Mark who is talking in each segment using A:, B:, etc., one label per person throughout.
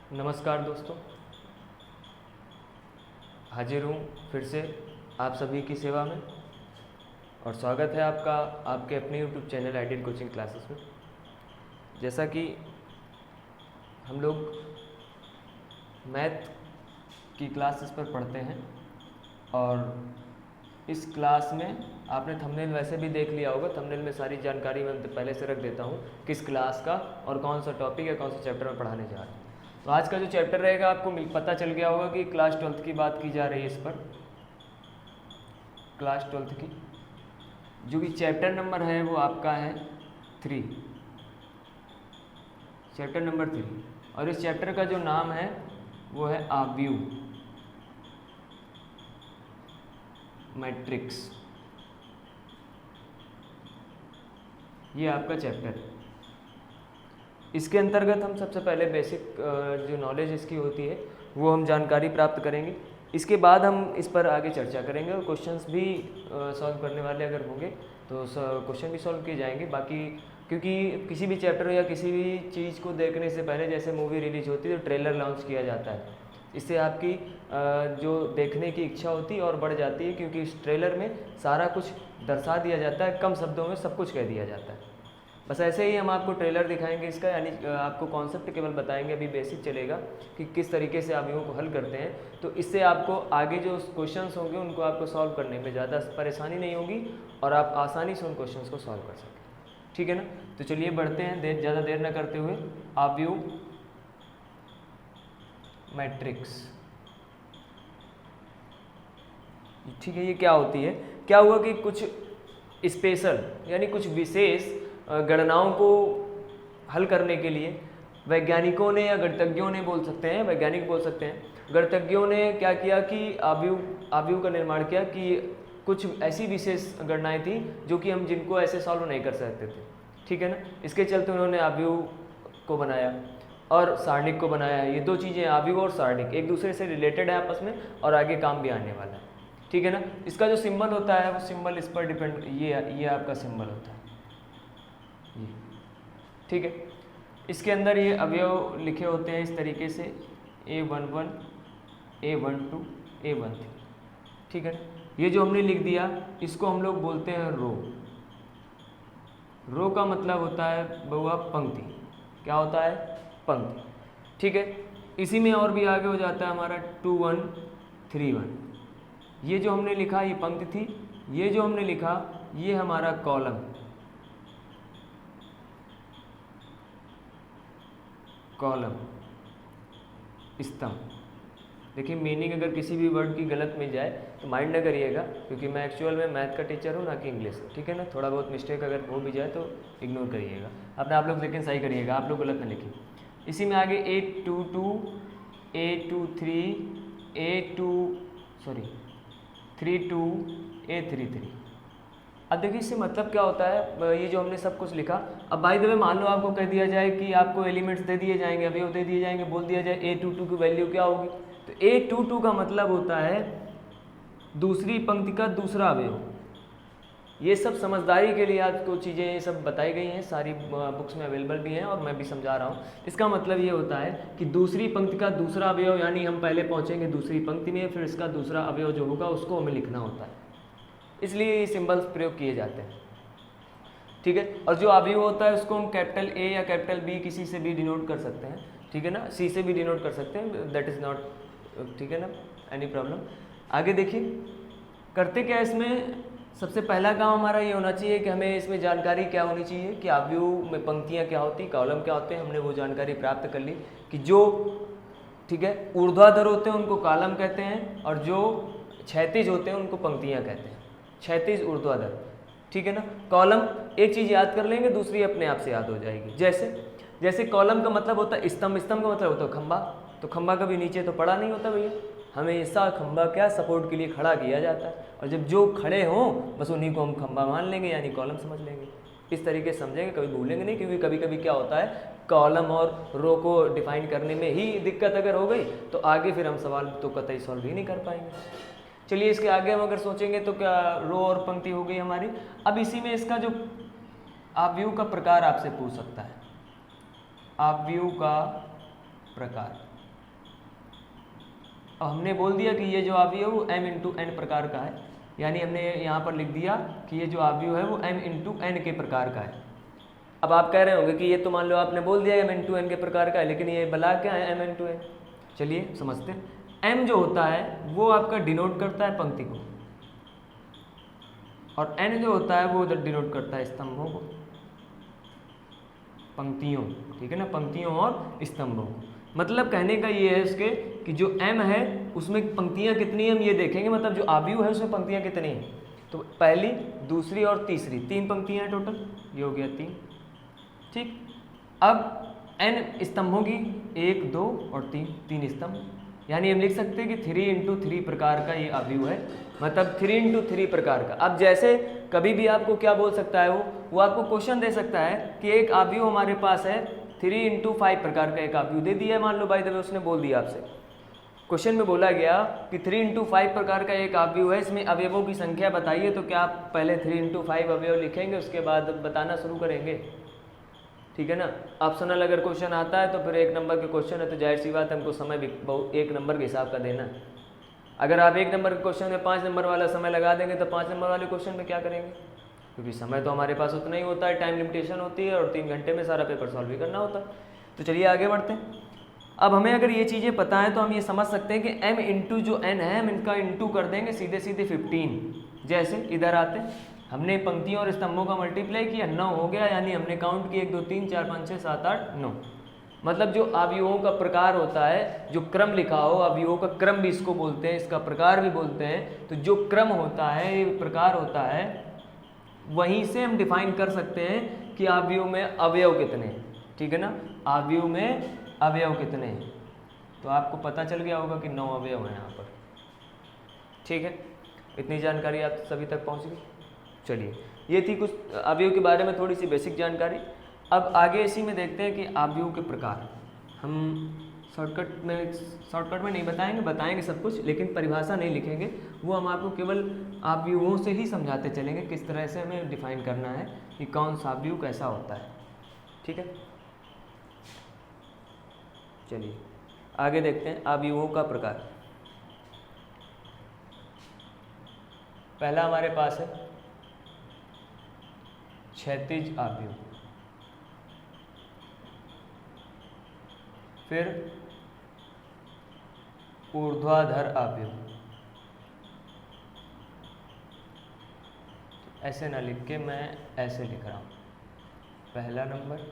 A: नमस्कार दोस्तों, हाजिर हूँ फिर से आप सभी की सेवा में और स्वागत है आपका आपके अपने YouTube channel ideal coaching classes में। जैसा कि हम लोग मैथ की क्लास इस पर पढ़ते हैं और इस क्लास में आपने थंबनेल वैसे भी देख लिया होगा। थंबनेल में सारी जानकारी मैं पहले से रख देता हूँ किस क्लास का और कौन सा टॉपिक है, कौन सा चैप्टर में पढ़ाने जा रहे हैं। तो आज का जो चैप्टर रहेगा आपको पता चल गया होगा कि क्लास 12th की बात की जा रही है। इस पर क्लास 12th की जो कि चैप्टर नंबर है वो आपका है 3, चैप्टर नंबर 3। और इस चैप्टर का जो नाम है वो है आव्यूह मैट्रिक्स। ये आपका चैप्टर है। इसके अंतर्गत हम सबसे पहले बेसिक जो नॉलेज इसकी होती है वो हम जानकारी प्राप्त करेंगे। इसके बाद हम इस पर आगे चर्चा करेंगे और क्वेश्चंस भी सॉल्व करने वाले अगर होंगे तो क्वेश्चन भी सॉल्व किए जाएंगे। बाकी क्योंकि किसी भी चैप्टर या किसी भी चीज़ को देखने से पहले जैसे मूवी रिलीज होती है तो ट्रेलर लॉन्च किया जाता है। इससे आपकी जो देखने की इच्छा होती है और बढ़ जाती है, क्योंकि इस ट्रेलर में सारा कुछ दर्शा दिया जाता है, कम शब्दों में सब कुछ कह दिया जाता है। बस ऐसे ही हम आपको ट्रेलर दिखाएंगे इसका, यानी आपको कॉन्सेप्ट केवल बताएंगे। अभी बेसिक चलेगा कि किस तरीके से आव्यूहों को हल करते हैं, तो इससे आपको आगे जो क्वेश्चंस होंगे उनको आपको सॉल्व करने में ज़्यादा परेशानी नहीं होगी और आप आसानी से उन क्वेश्चंस को सॉल्व कर सकें। ठीक है ना। तो चलिए बढ़ते हैं, ज़्यादा देर न करते हुए। आव्यूह मैट्रिक्स, ठीक है। ये क्या होती है? क्या हुआ कि कुछ स्पेशल यानी कुछ विशेष गणनाओं को हल करने के लिए वैज्ञानिकों ने या गणितज्ञों ने, बोल सकते हैं वैज्ञानिक बोल सकते हैं, गणितज्ञों ने क्या किया कि आव्यूह का निर्माण किया कि कुछ ऐसी विशेष गणनाएं थी जो कि हम जिनको ऐसे सॉल्व नहीं कर सकते थे। ठीक है ना। इसके चलते उन्होंने आव्यूह को बनाया और सारणिक को बनाया। ये दो चीज़ें, आव्यूह और सारणिक, एक दूसरे से रिलेटेड है आपस में और आगे काम भी आने वाला है। ठीक है ना। इसका जो सिंबल होता है वो सिंबल इस पर डिपेंड, ये आपका सिंबल होता है ये। ठीक है। इसके अंदर ये अवयव लिखे होते हैं इस तरीके से A11, A12, A13। ठीक है। ये जो हमने लिख दिया इसको हम लोग बोलते हैं रो। रो का मतलब होता है बहुआ पंक्ति। क्या होता है? पंक्ति। ठीक है। इसी में और भी आगे हो जाता है हमारा 2 1 3 1। ये जो हमने लिखा ये पंक्ति थी, ये जो हमने लिखा ये हमारा कॉलम, कॉलम स्तंभ। देखिए मीनिंग अगर किसी भी वर्ड की गलत मिल जाए तो माइंड न करिएगा, क्योंकि मैं एक्चुअल में मैथ का टीचर हूँ ना कि इंग्लिश। ठीक है ना। थोड़ा बहुत मिस्टेक अगर हो भी जाए तो इग्नोर करिएगा अपने आप लोग, लेकिन सही करिएगा, आप लोग गलत ना लिखिए। इसी में आगे A22, A23, A32, A33। अब देखिए इससे मतलब क्या होता है, ये जो हमने सब कुछ लिखा। अब बाय द वे मान लो आपको कह दिया जाए कि आपको एलिमेंट्स दे दिए जाएंगे, अवयव दे दिए जाएंगे, बोल दिया जाए A22 की वैल्यू क्या होगी, तो A22 का मतलब होता है दूसरी पंक्ति का दूसरा अवयव। ये सब समझदारी के लिए आपको चीज़ें ये सब बताई गई हैं, सारी बुक्स में अवेलेबल भी हैं और मैं भी समझा रहा हूँ। इसका मतलब ये होता है कि दूसरी पंक्ति का दूसरा अवयव, यानी हम पहले पहुँचेंगे दूसरी पंक्ति में, फिर इसका दूसरा अवयव जो होगा उसको हमें लिखना होता है, इसलिए ये सिंबल्स प्रयोग किए जाते हैं। ठीक है। और जो अवयव होता है उसको हम कैपिटल A या कैपिटल B किसी से भी डिनोट कर सकते हैं। ठीक है ना। C से भी डिनोट कर सकते हैं, दैट इज़ नॉट, ठीक है ना, एनी प्रॉब्लम। आगे देखिए करते क्या इसमें, सबसे पहला काम हमारा ये होना चाहिए कि हमें इसमें जानकारी क्या होनी चाहिए कि आव्यूह में पंक्तियाँ क्या होती, कॉलम क्या होते हैं। हमने वो जानकारी प्राप्त कर ली कि जो, ठीक है, ऊर्ध्वाधर होते हैं उनको कॉलम कहते हैं और जो क्षैतिज होते हैं उनको पंक्तियाँ कहते हैं, क्षैतिज ऊर्ध्वाधर। ठीक है ना। कॉलम एक चीज़ याद कर लेंगे, दूसरी अपने आप से याद हो जाएगी। जैसे कॉलम का मतलब होता है स्तंभ, स्तंभ का मतलब होता है खंबा, तो खंबा कभी नीचे तो पड़ा नहीं होता भैया, हमेशा खंबा क्या सपोर्ट के लिए खड़ा किया जाता है, और जब जो खड़े हों बस उन्हीं को हम खंबा मान लेंगे, यानी कॉलम समझ लेंगे। इस तरीके से समझेंगे, कभी भूलेंगे नहीं, क्योंकि कभी कभी क्या होता है कॉलम और रो को डिफाइन करने में ही दिक्कत अगर हो गई तो आगे फिर हम सवाल तो कतई सॉल्व ही नहीं कर पाएंगे। चलिए इसके आगे हम अगर सोचेंगे तो क्या रो और पंक्ति हो गई हमारी। अब इसी में इसका जो आव्यूह का प्रकार आपसे पूछ सकता है, आव्यूह का प्रकार। और हमने बोल दिया कि ये जो अवयव है वो m इंटू एन प्रकार का है, यानी हमने यहाँ पर लिख दिया कि ये जो अवयव है वो m इंटू एन के प्रकार का है। अब आप कह रहे होंगे कि ये तो मान लो आपने बोल दिया m इंटू एन के प्रकार का है, लेकिन ये बला क्या है m इंटू एन। चलिए समझते हैं। m जो होता है वो आपका डिनोट करता है पंक्ति को, और n जो होता है वो डिनोट करता है स्तंभों को, पंक्तियों, ठीक है ना, पंक्तियों और स्तंभों को। मतलब कहने का ये है इसके कि जो m है उसमें पंक्तियाँ कितनी हम ये देखेंगे, मतलब जो अवयव है उसमें पंक्तियाँ कितनी हैं। तो पहली, दूसरी और तीसरी 3 पंक्तियाँ हैं टोटल, ये हो गया 3, ठीक। अब n स्तंभों की 1, 2 और 3 स्तंभ, यानी हम लिख सकते हैं कि 3 इंटू 3 प्रकार का ये अवयव है, मतलब 3 इंटू 3 प्रकार का। अब जैसे कभी भी आपको क्या बोल सकता है वो आपको क्वेश्चन दे सकता है कि एक अवयव हमारे पास है 3 इंटू 5 प्रकार का एक अवयव दे दिया है, मान लो बाय द वे उसने बोल दिया आपसे, क्वेश्चन में बोला गया कि 3 इंटू 5 प्रकार का एक अवयव है, इसमें अवयवों की संख्या बताइए। तो क्या आप पहले 3 इंटू 5 अवयव लिखेंगे, उसके बाद बताना शुरू करेंगे, ठीक है ना। ऑप्शनल अगर क्वेश्चन आता है तो फिर 1 नंबर के क्वेश्चन है तो जाहिर सी बात हमको समय भी 1 नंबर के हिसाब का देना है। अगर आप 1 नंबर के क्वेश्चन में 5 नंबर वाला समय लगा देंगे तो 5 नंबर वाले क्वेश्चन में क्या करेंगे, क्योंकि समय तो हमारे पास उतना ही होता है, टाइम लिमिटेशन होती है और 3 घंटे में सारा पेपर सॉल्व भी करना होता है। तो चलिए आगे बढ़ते हैं। अब हमें अगर ये चीज़ें पता है तो हम ये समझ सकते हैं कि m इंटू जो n है हम इनका इंटू कर देंगे सीधे सीधे 15। जैसे इधर आते हमने पंक्तियों और स्तंभों का मल्टीप्लाई किया, 9 हो गया, यानी हमने काउंट किया 1 2 3 4 5 6 7 8 9। मतलब जो अवयवों का प्रकार होता है, जो क्रम लिखा हो, अवयवों का क्रम भी इसको बोलते हैं, इसका प्रकार भी बोलते हैं। तो जो क्रम होता है, प्रकार होता है, वहीं से हम डिफाइन कर सकते हैं कि अवयव में अवयव कितने हैं, ठीक है ना, अवयव में अवयव कितने हैं। तो आपको पता चल गया होगा कि 9 अवयव हैं यहाँ पर, ठीक है। इतनी जानकारी आप सभी तक पहुँच गई। चलिए, ये थी कुछ अवयव के बारे में थोड़ी सी बेसिक जानकारी। अब आगे इसी में देखते हैं कि अवयव के प्रकार। हम शॉर्टकट में नहीं बताएंगे सब कुछ, लेकिन परिभाषा नहीं लिखेंगे, वो हम आपको केवल अवयवों से ही समझाते चलेंगे किस तरह से हमें डिफाइन करना है कि कौन सा अवयव कैसा होता है, ठीक है। चलिए आगे देखते हैं अवयवों का प्रकार। पहला हमारे पास है क्षैतिज अवयव, फिर ऊर्ध्वाधर अवयव, ऐसे ना लिख के मैं ऐसे लिख रहा हूँ, पहला नंबर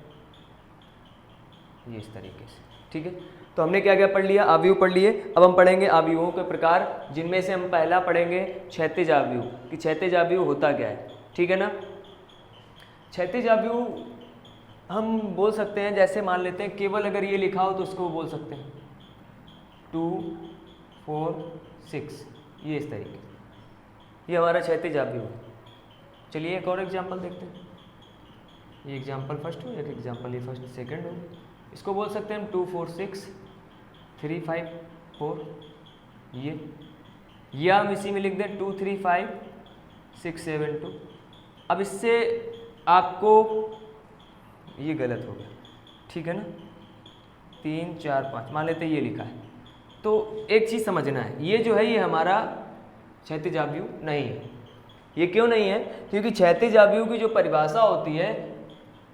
A: ये इस तरीके से, ठीक है। तो हमने क्या क्या पढ़ लिया, अवयव पढ़ लिए। अब हम पढ़ेंगे अवयवों के प्रकार, जिनमें से हम पहला पढ़ेंगे क्षैतिज अवयव, कि क्षैतिज अवयव होता क्या है, ठीक है ना। क्षैतिज अवयव हम बोल सकते हैं, जैसे मान लेते हैं केवल अगर ये लिखा हो तो उसको बोल सकते हैं 2 4 6, ये इस तरीके, ये हमारा क्षैतिज अवयव है। चलिए एक और एग्जांपल देखते हैं। ये एग्जांपल फर्स्ट हो, एक एग्जांपल ये फर्स्ट सेकंड हो। इसको बोल सकते हैं हम 2 4 6 3 5 4, ये हम इसी में लिख दें 2 3 5 6 7 2। अब इससे आपको ये गलत हो गया, ठीक है ना, 3 4 5 मान लेते ये लिखा है। तो एक चीज़ समझना है, ये जो है ये हमारा क्षैतिज अवयव नहीं है। ये क्यों नहीं है, क्योंकि क्षैतिज अवयव की जो परिभाषा होती है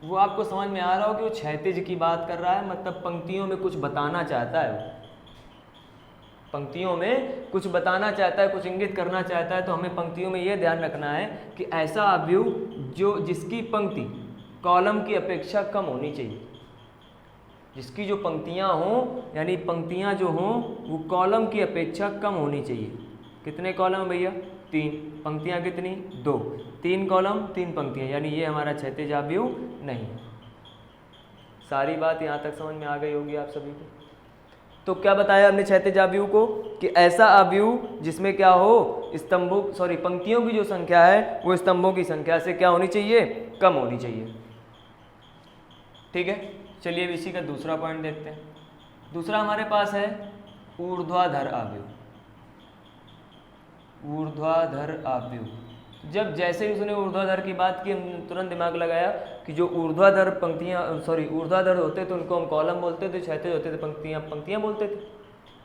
A: वो आपको समझ में आ रहा हो कि वो क्षैतिज की बात कर रहा है, मतलब पंक्तियों में कुछ बताना चाहता है, पंक्तियों में कुछ बताना चाहता है, कुछ इंगित करना चाहता है। तो हमें पंक्तियों में ये ध्यान रखना है कि ऐसा अवयव जो जिसकी पंक्ति कॉलम की अपेक्षा कम होनी चाहिए, जिसकी जो पंक्तियां हों, यानी पंक्तियां जो हों वो कॉलम की अपेक्षा कम होनी चाहिए। कितने कॉलम भैया, 3, पंक्तियां कितनी, 2, 3 कॉलम 3 पंक्तियां, यानी ये हमारा क्षैतिज अवयव नहीं है। सारी बात यहाँ तक समझ में आ गई होगी आप सभी को। तो क्या बताया हमने क्षैतिज अवयव को, कि ऐसा अवयव जिसमें क्या हो, पंक्तियों की जो संख्या है वो स्तंभों की संख्या से क्या होनी चाहिए, कम होनी चाहिए, ठीक है। चलिए अब इसी का दूसरा पॉइंट देखते हैं। दूसरा हमारे पास है ऊर्ध्वाधर अवयव। ऊर्ध्वाधर अवयव, जब जैसे ही उसने ऊर्ध्वाधर की बात की, हम तुरंत दिमाग लगाया कि जो ऊर्ध्वाधर होते तो उनको हम कॉलम बोलते थे, क्षैतिज होते थे पंक्तियां बोलते थे।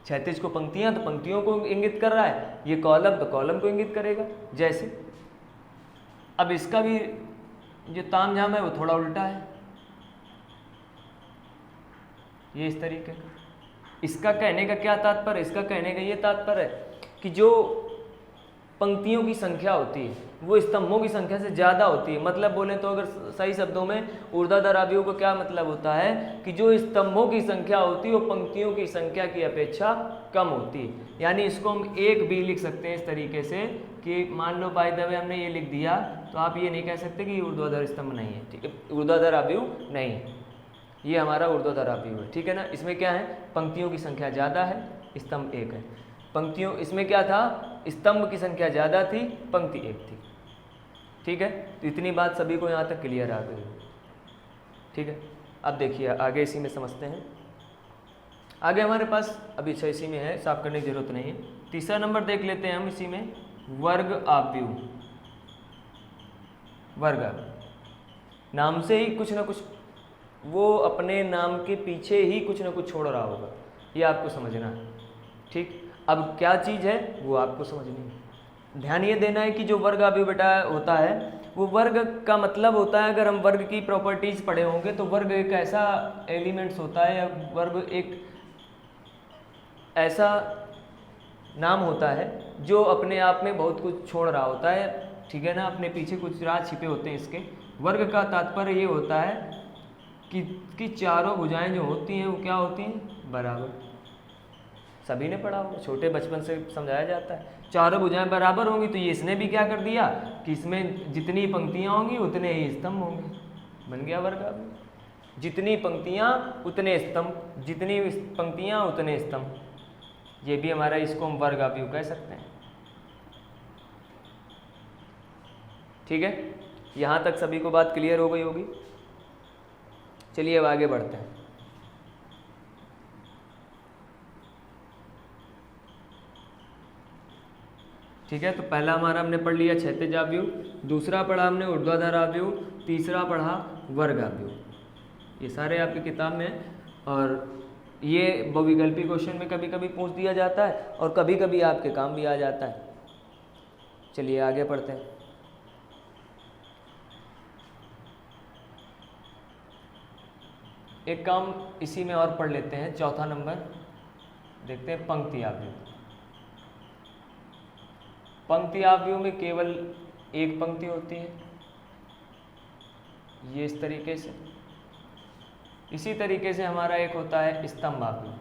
A: क्षैतिज को पंक्तियां तो पंक्तियों को इंगित कर रहा है, ये कॉलम तो कॉलम को इंगित करेगा। जैसे अब इसका भी जो तामझाम है वो थोड़ा उल्टा है, ये इस तरीके का। इसका कहने का क्या तात्पर्य, इसका कहने का ये तात्पर्य है कि जो पंक्तियों की संख्या होती है वो स्तंभों की संख्या से ज़्यादा होती है। मतलब बोलें तो अगर सही शब्दों में ऊर्ध्वाधर अवयव का क्या मतलब होता है कि जो स्तंभों की संख्या होती है वो पंक्तियों की संख्या की अपेक्षा कम होती है। यानी इसको हम एक भी लिख सकते हैं इस तरीके से कि मान लो बाय द वे हमने ये लिख दिया तो आप ये नहीं कह सकते कि ऊर्ध्वाधर स्तंभ नहीं है, ठीक है, ऊर्ध्वाधर अवयव नहीं है, ये हमारा ऊर्ध्वाधर अवयव है, ठीक है ना। इसमें क्या है, पंक्तियों की संख्या ज़्यादा है, स्तंभ एक है। पंक्तियों, इसमें क्या था, स्तंभ की संख्या ज़्यादा थी, पंक्ति एक थी, ठीक है। तो इतनी बात सभी को यहाँ तक क्लियर आ गई, ठीक है। अब देखिए आगे इसी में समझते हैं। आगे हमारे पास अभी अच्छा इसी में है, साफ करने की जरूरत नहीं है। तीसरा नंबर देख लेते हैं हम इसी में, वर्ग अवयव। वर्ग अवयव नाम से ही कुछ ना कुछ, वो अपने नाम के पीछे ही कुछ ना कुछ छोड़ रहा होगा, ये आपको समझना है, ठीक। अब क्या चीज़ है वो आपको समझनी है। ध्यान ये देना है कि जो वर्ग अवयव बेटा होता है वो वर्ग का मतलब होता है, अगर हम वर्ग की प्रॉपर्टीज पढ़े होंगे तो वर्ग एक ऐसा एलिमेंट्स होता है, या वर्ग एक ऐसा नाम होता है जो अपने आप में बहुत कुछ छोड़ रहा होता है, ठीक है ना। अपने पीछे कुछ राज छिपे होते हैं इसके। वर्ग का तात्पर्य ये होता है कि चारों भुजाएं जो होती हैं वो क्या होती हैं, बराबर। सभी ने पढ़ा होगा, छोटे बचपन से समझाया जाता है, चारों भुजाएं बराबर होंगी। तो ये इसने भी क्या कर दिया कि इसमें जितनी पंक्तियां होंगी उतने ही स्तंभ होंगे, बन गया वर्ग अवयव। जितनी पंक्तियां उतने स्तंभ, जितनी पंक्तियां उतने स्तंभ, ये भी हमारा, इसको हम वर्ग अवयव कह सकते हैं, ठीक है। यहाँ तक सभी को बात क्लियर हो गई होगी। चलिए अब आगे बढ़ते हैं। ठीक है, तो पहला हमारा हमने पढ़ लिया क्षैतिज अवयव, दूसरा पढ़ा हमने ऊर्ध्वाधर अवयव, तीसरा पढ़ा वर्ग अवयव। ये सारे आपकी किताब में हैं और ये बहुविकल्पी क्वेश्चन में कभी कभी पूछ दिया जाता है और कभी कभी आपके काम भी आ जाता है। चलिए आगे पढ़ते हैं। एक काम इसी में और पढ़ लेते हैं, चौथा नंबर देखते हैं, पंक्ति अवयव। पंक्ति अवयव में केवल एक पंक्ति होती है, ये इस तरीके से। इसी तरीके से हमारा एक होता है स्तंभ अवयव।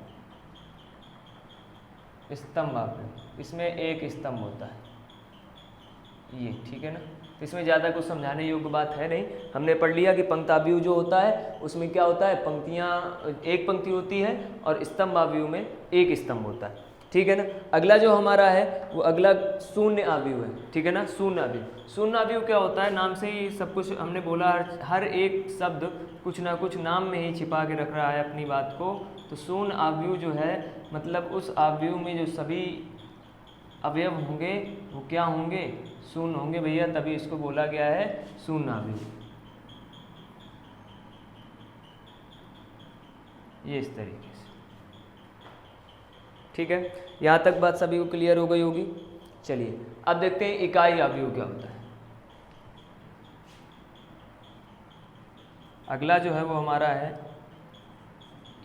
A: स्तंभ अवयव, इसमें एक स्तंभ होता है, ये, ठीक है ना। तो इसमें ज़्यादा कुछ समझाने योग्य बात है नहीं, हमने पढ़ लिया कि पंक्ति अवयव जो होता है उसमें क्या होता है, पंक्तियाँ, एक पंक्ति होती है और स्तंभ अवयव में एक स्तंभ होता है, ठीक है ना। अगला जो हमारा है वो अगला शून्य अवयव है, ठीक है ना। शून्य अवयव, शून्य अवयव क्या होता है, नाम से ही सब कुछ हमने बोला, हर एक शब्द कुछ ना कुछ नाम में ही छिपा के रख रहा है अपनी बात को। तो शून्य अवयव जो है मतलब उस अवयव में जो सभी अवयव होंगे वो क्या होंगे, शून्य होंगे भैया, तभी इसको बोला गया है शून्य अवयव। ये इस तरीके से, ठीक है। यहाँ तक बात सभी को क्लियर हो गई होगी। चलिए अब देखते हैं इकाई अवयव क्या होता है। अगला जो है वो हमारा है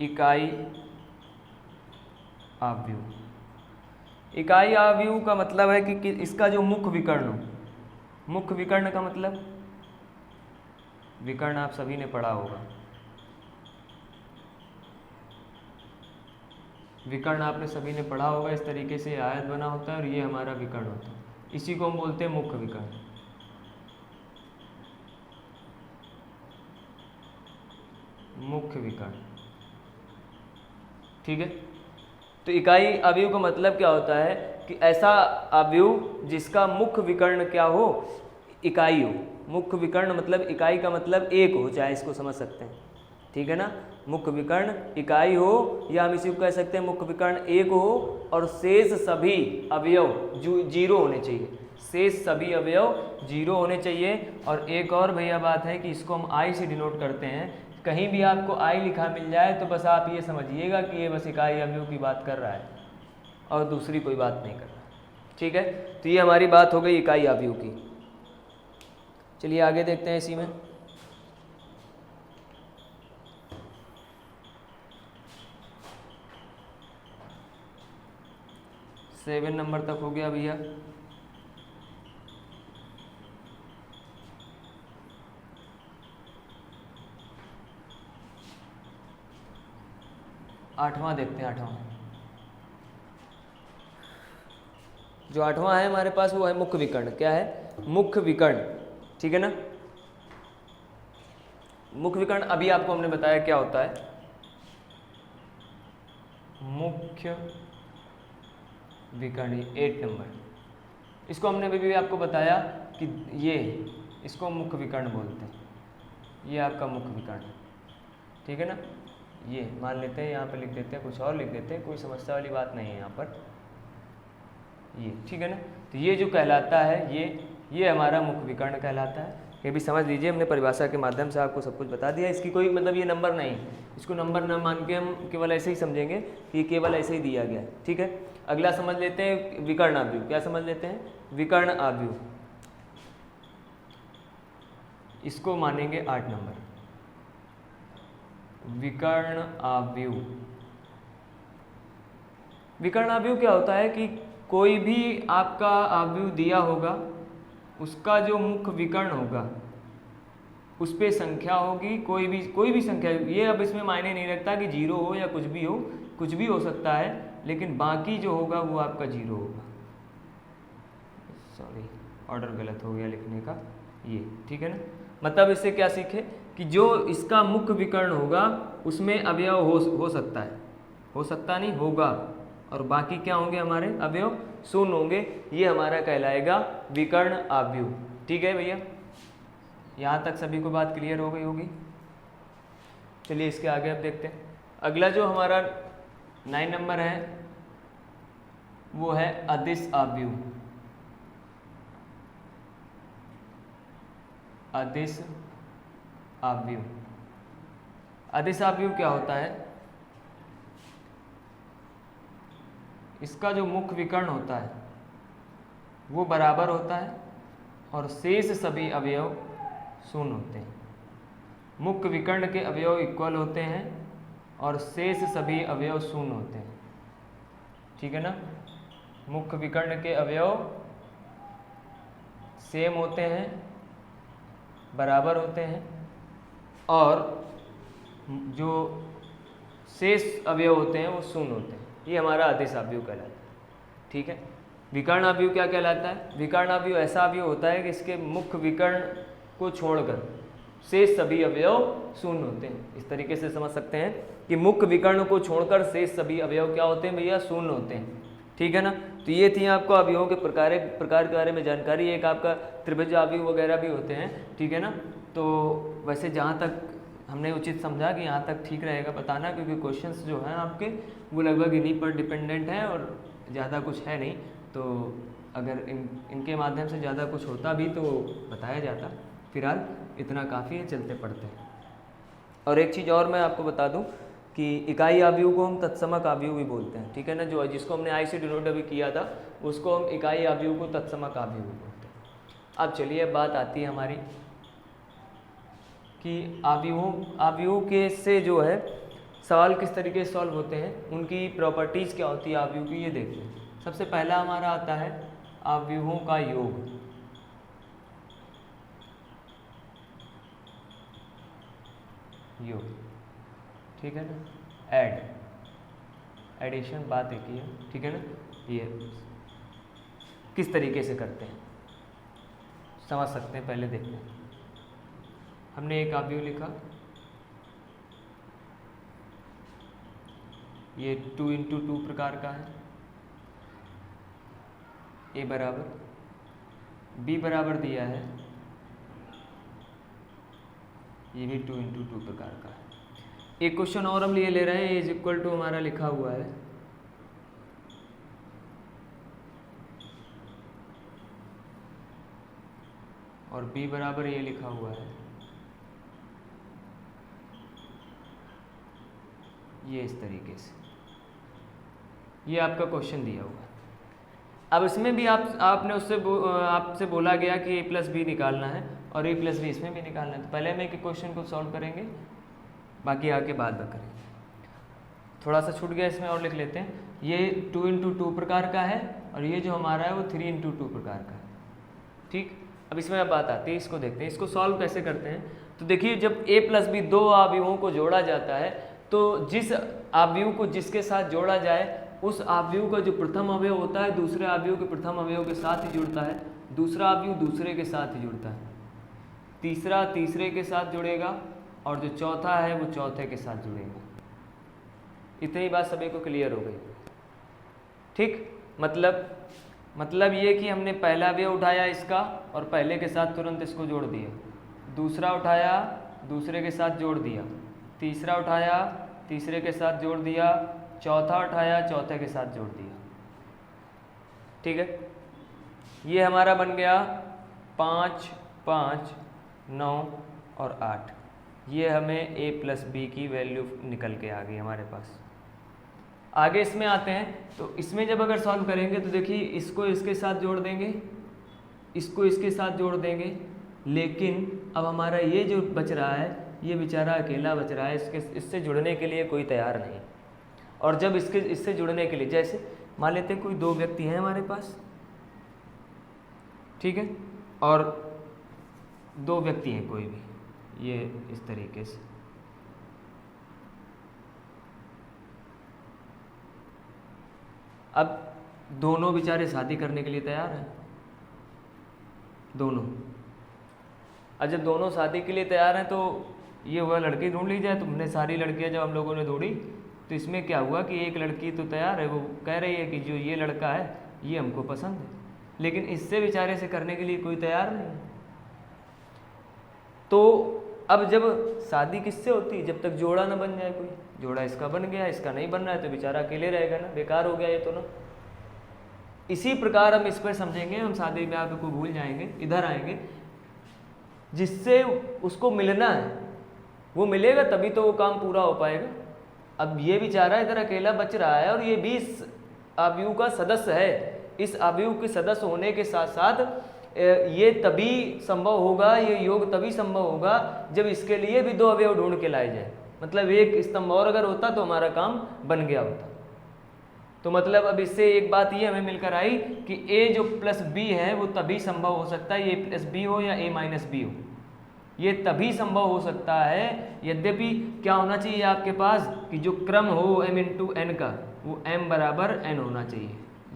A: इकाई अवयव। इकाई अवयव का मतलब है कि इसका जो मुख्य विकर्ण हो, मुख्य विकर्ण का मतलब, विकर्ण आप सभी ने पढ़ा होगा, विकर्ण आपने सभी ने पढ़ा होगा। इस तरीके से आयत बना होता है और ये हमारा विकर्ण होता है, इसी को हम बोलते हैं मुख्य विकर्ण। मुख्य विकर्ण, ठीक है। तो इकाई अवयव का मतलब क्या होता है कि ऐसा अवयव जिसका मुख्य विकर्ण क्या हो, इकाई हो। मुख्य विकर्ण मतलब इकाई का मतलब एक हो, चाहे इसको समझ सकते हैं, ठीक है ना। मुख्य विकर्ण इकाई हो, या हम इसी को कह सकते हैं मुख्य विकर्ण एक हो और शेष सभी अवयव जीरो होने चाहिए, शेष सभी अवयव जीरो होने चाहिए। और एक और भैया बात है कि इसको हम आई से डिनोट करते हैं। कहीं भी आपको आई लिखा मिल जाए तो बस आप ये समझिएगा कि ये बस इकाई अवयव की बात कर रहा है, और दूसरी कोई बात नहीं करना। ठीक है, तो ये हमारी बात हो गई इकाई आव्यूह की। चलिए आगे देखते हैं इसी में। सेवन नंबर तक हो गया भैया। आठवां देखते हैं। आठवां जो आठवां है हमारे पास वो है मुख्य विकर्ण। क्या है? मुख्य विकर्ण। ठीक है ना। मुख्य विकर्ण अभी आपको हमने बताया क्या होता है। मुख्य विकर्ण 8 नंबर, इसको हमने अभी भी आपको बताया कि ये इसको मुख्य विकर्ण बोलते हैं। ये आपका मुख्य विकर्ण। ठीक है ना। ये मान लेते हैं, यहाँ पे लिख देते हैं, कुछ और लिख देते हैं, कोई समस्या वाली बात नहीं है यहाँ पर। ये ठीक है ना। तो ये जो कहलाता है ये हमारा मुख्य विकर्ण कहलाता है। ये भी समझ लीजिए, हमने परिभाषा के माध्यम से आपको सब कुछ बता दिया। इसकी कोई मतलब ये नंबर नहीं, इसको नंबर न मान के हम केवल ऐसे ही समझेंगे कि ये केवल ऐसे ही दिया गया है। ठीक है। अगला समझ लेते हैं विकर्ण आव्यूह। क्या समझ लेते हैं? विकर्ण आव्यूह। इसको मानेंगे 8 नंबर। विकर्ण आव्यूह। विकर्ण आव्यूह क्या होता है कि कोई भी आपका आव्यूह दिया होगा, उसका जो मुख्य विकर्ण होगा उस पे संख्या होगी, कोई भी संख्या। ये अब इसमें मायने नहीं रखता कि 0 हो या कुछ भी हो, कुछ भी हो सकता है, लेकिन बाकी जो होगा वो आपका 0 होगा। सॉरी, ऑर्डर गलत हो गया लिखने का। ये ठीक है ना। मतलब इससे क्या सीखे कि जो इसका मुख्य विकर्ण होगा उसमें अवयव हो सकता है, हो सकता नहीं, होगा, और बाकी क्या होंगे हमारे अवयव? शून्य होंगे। ये हमारा कहलाएगा विकर्ण आव्यूह। ठीक है भैया, यहाँ तक सभी को बात क्लियर हो गई होगी। चलिए इसके आगे अब देखते हैं। अगला जो हमारा 9 नंबर है वो है अदिश आव्यूह। अदिश आव्यूह। अदिश आव्यूह क्या होता है? इसका जो मुख्य विकर्ण होता है वो बराबर होता है और शेष सभी अवयव शून्य होते हैं। मुख्य विकर्ण के अवयव इक्वल होते हैं और शेष सभी अवयव शून्य होते हैं। ठीक है ना। मुख्य विकर्ण के अवयव सेम होते हैं, बराबर होते हैं, और जो शेष अवयव होते हैं वो शून्य होते हैं। ये हमारा अदिश आव्यूह कहलाता है। ठीक है। विकर्ण आव्यूह क्या कहलाता है? विकर्ण आव्यूह ऐसा आव्यूह होता है कि इसके मुख्य विकर्ण को छोड़कर शेष सभी अवयव शून्य होते हैं। इस तरीके से समझ सकते हैं कि मुख्य विकर्ण को छोड़कर शेष सभी अवयव क्या होते हैं भैया? शून्य होते हैं। ठीक है ना। तो ये थी आपको अवयवों के प्रकार के बारे में जानकारी। एक आपका त्रिभुज आव्यूह वगैरह भी होते हैं। ठीक है ना। तो वैसे जहाँ तक हमने उचित समझा कि यहाँ तक ठीक रहेगा बताना, क्योंकि क्वेश्चंस जो हैं आपके वो लगभग इन्हीं पर डिपेंडेंट हैं और ज़्यादा कुछ है नहीं। तो अगर इनके माध्यम से ज़्यादा कुछ होता भी तो बताया जाता। फिलहाल इतना काफ़ी है, चलते पढ़ते हैं। और एक चीज़ और मैं आपको बता दूं कि इकाई आव्यूह को हम तत्समक आव्यूह भी बोलते हैं। ठीक है ना। जो जिसको हमने आई से डिनोट अभी किया था उसको हम इकाई आव्यूह को तत्समक आव्यूह भी बोलते हैं। अब चलिए बात आती है हमारी कि आव्यूह के से जो है सवाल किस तरीके से सॉल्व होते हैं, उनकी प्रॉपर्टीज़ क्या होती है आव्यूह की, ये देखते हैं। सबसे पहला हमारा आता है आव्यूहों का योग। योग। ठीक है ना। एडिशन बात एक ही है। ठीक है ना। ये किस तरीके से करते हैं समझ सकते हैं। पहले देखते हैं। हमने एक आव्यूह लिखा, ये 2 × 2 प्रकार का है। ए बराबर बी बराबर दिया है, ये भी 2 × 2 प्रकार का है। एक क्वेश्चन और हम लिए ले रहे हैं, इज इक्वल टू हमारा लिखा हुआ है और बी बराबर ये लिखा हुआ है, ये इस तरीके से। ये आपका क्वेश्चन दिया हुआ है। अब इसमें भी आपने आपसे बोला गया कि ए प्लस बी निकालना है और ए प्लस बी इसमें भी निकालना है। तो पहले हम एक क्वेश्चन को सॉल्व करेंगे, बाकी आगे बाद में करेंगे। थोड़ा सा छूट गया, इसमें और लिख लेते हैं। ये 2 × 2 प्रकार का है और ये जो हमारा है वो 3 × 2 प्रकार का है। ठीक, अब इसमें अब बात आती है, इसको देखते हैं, इसको सॉल्व कैसे करते हैं। तो देखिए, जब a प्लस बी दो अवयवों को जोड़ा जाता है तो जिस अवयव को जिसके साथ जोड़ा जाए उस अवयव का जो प्रथम अवयव होता है दूसरे अवयव के प्रथम अवयव के साथ ही जुड़ता है, दूसरा अवयव दूसरे के साथ ही जुड़ता है, तीसरा तीसरे के साथ जुड़ेगा और जो चौथा है वो चौथे के साथ जुड़ेगा। इतनी बात सभी को क्लियर हो गई। ठीक, मतलब ये कि हमने पहला अवयव उठाया इसका और पहले के साथ तुरंत इसको जोड़ दिया, दूसरा उठाया दूसरे के साथ जोड़ दिया, तीसरा उठाया तीसरे के साथ जोड़ दिया, चौथा उठाया चौथे के साथ जोड़ दिया। ठीक है, ये हमारा बन गया 5, 5, 9 और 8। ये हमें a प्लस बी की वैल्यू निकल के आ गई हमारे पास। आगे इसमें आते हैं, तो इसमें जब अगर सॉल्व करेंगे तो देखिए, इसको इसके साथ जोड़ देंगे, इसको इसके साथ जोड़ देंगे, लेकिन अब हमारा ये जो बच रहा है ये बेचारा अकेला बच रहा है, इससे जुड़ने के लिए कोई तैयार नहीं। और जब इससे जुड़ने के लिए, जैसे मान लेते हैं कोई 2 व्यक्ति हैं हमारे पास, ठीक है, और 2 व्यक्ति हैं कोई भी, ये इस तरीके से, अब दोनों बेचारे शादी करने के लिए तैयार हैं, दोनों। अब जब दोनों शादी के लिए तैयार हैं तो ये हुआ लड़की ढूंढ ली जाए। तो हमने सारी लड़कियां जब हम लोगों ने ढूंढी तो इसमें क्या हुआ कि एक लड़की तो तैयार है, वो कह रही है कि जो ये लड़का है ये हमको पसंद है, लेकिन इससे बेचारे से करने के लिए कोई तैयार नहीं। तो अब जब शादी किससे होती, जब तक जोड़ा ना बन जाए। कोई जोड़ा इसका बन गया, इसका नहीं बन रहा है तो बेचारा अकेले रहेगा ना, बेकार हो गया ये तो ना। इसी प्रकार हम इस पर समझेंगे, हम शादी ब्याह को भूल जाएंगे, इधर आएंगे, जिससे उसको मिलना है वो मिलेगा तभी तो वो काम पूरा हो पाएगा। अब ये बेचारा इधर अकेला बच रहा है और ये भी इस अवयव का सदस्य है। इस अवयव के सदस्य होने के साथ साथ ये तभी संभव होगा, ये योग तभी संभव होगा जब इसके लिए भी 2 अवयव ढूंढ के लाए जाए। मतलब एक स्तंभ और अगर होता तो हमारा काम बन गया होता। तो मतलब अब इससे एक बात ये हमें मिलकर आई कि a जो प्लस b है वो तभी संभव हो सकता है, a प्लस बी हो या a माइनस बी हो, ये तभी संभव हो सकता है। यद्यपि क्या होना चाहिए आपके पास कि जो क्रम हो m × n का वो m बराबर n होना चाहिए।